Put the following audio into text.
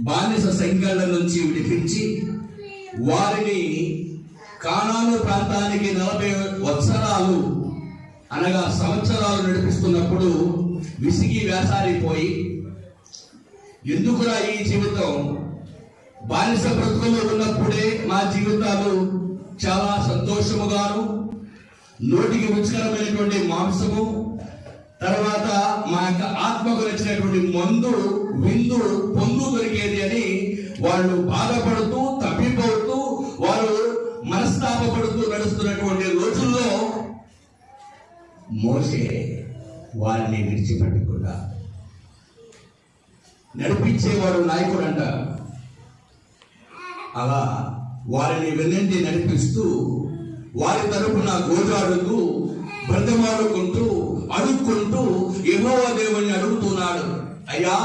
బానిస సంఖ్యల నుంచి విడిపించి వారిని కానాను ప్రాంతానికి 40 వత్సరాలు అనగా సంవత్సరాలు నడిపిస్తున్నప్పుడు విసిగి వేసారిపోయి, ఎందుకురా ఈ జీవితం, బానిస బ్రతుకులో ఉన్నప్పుడే మా జీవితాలు చాలా సంతోషముగాను, నోటికి రుచికరమైనటువంటి మాంసము, తర్వాత మా యొక్క ఆత్మకు నచ్చినటువంటి మందు విందు పొందు దొరికేది అని వాళ్ళు బాధపడుతూ తప్పిపోతూ వారు మనస్తాపపడుతూ నడుస్తున్నటువంటి రోజుల్లో మోషే వారిని విడిచిపెట్టకుండా నడిపించేవాడు నాయకుడు అంట. అలా వారిని వెన్నంటి నడిపిస్తూ వారి తరపున గోజాడుతూ బ్రతమాడుకుంటూ అడుక్కుంటూ యెహోవా దేవుని అడుగుతున్నాడు, అయ్యా